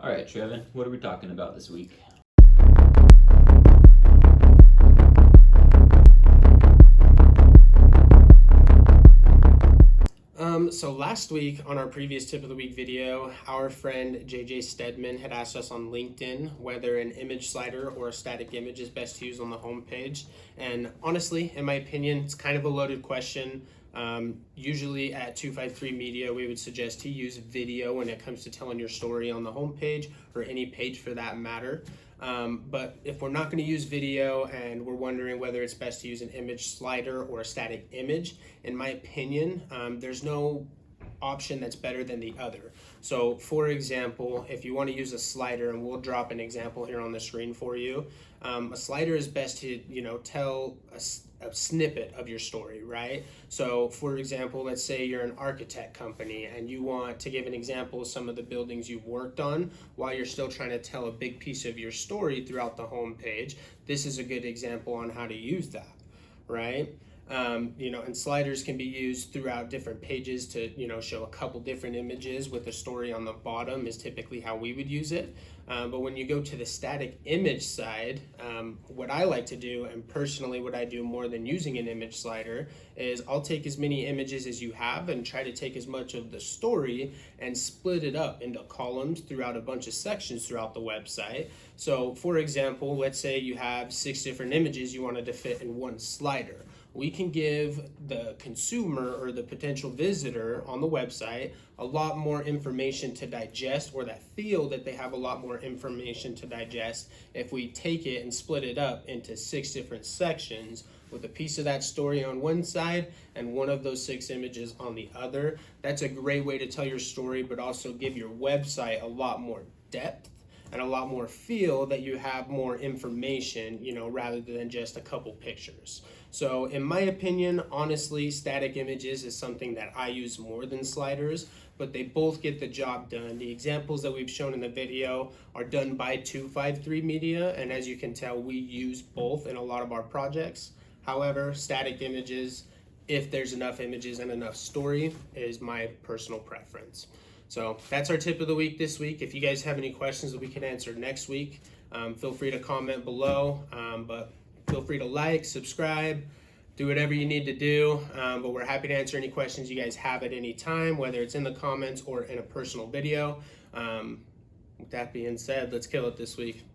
All right, Trevin, what are we talking about this week? So last week on our previous tip of the week video, our friend JJ Stedman had asked us on LinkedIn whether an image slider or a static image is best to use on the homepage. And honestly, in my opinion, it's kind of a loaded question. Usually at 253 Media, we would suggest to use video when it comes to telling your story on the homepage or any page for that matter. But if we're not going to use video and we're wondering whether it's best to use an image slider or a static image, in my opinion, there's no option that's better than the other. So for example, if you want to use a slider, and we'll drop an example here on the screen for you, a slider is best to tell a snippet of your story, right? So for example, let's say you're an architect company and you want to give an example of some of the buildings you've worked on while you're still trying to tell a big piece of your story throughout the home page. This is a good example on how to use that, right? And sliders can be used throughout different pages to, show a couple different images with a story on the bottom is typically how we would use it. But when you go to the static image side, what I like to do, and personally what I do more than using an image slider, is I'll take as many images as you have and try to take as much of the story and split it up into columns throughout a bunch of sections throughout the website. So for example, let's say you have 6 different images you wanted to fit in one slider. We can give the consumer or the potential visitor on the website a lot more information to digest, or that feel that they have a lot more information to digest if we take it and split it up into 6 different sections with a piece of that story on one side and one of those 6 images on the other. That's a great way to tell your story, but also give your website a lot more depth and a lot more feel that you have more information, rather than just a couple pictures. So in my opinion, honestly, static images is something that I use more than sliders, but they both get the job done. The examples that we've shown in the video are done by 253 Media, and as you can tell, we use both in a lot of our projects. However, static images, if there's enough images and enough story, is my personal preference. So that's our tip of the week this week. If you guys have any questions that we can answer next week, feel free to comment below, but feel free to like, subscribe, do whatever you need to do, but we're happy to answer any questions you guys have at any time, whether it's in the comments or in a personal video. With that being said, let's kill it this week.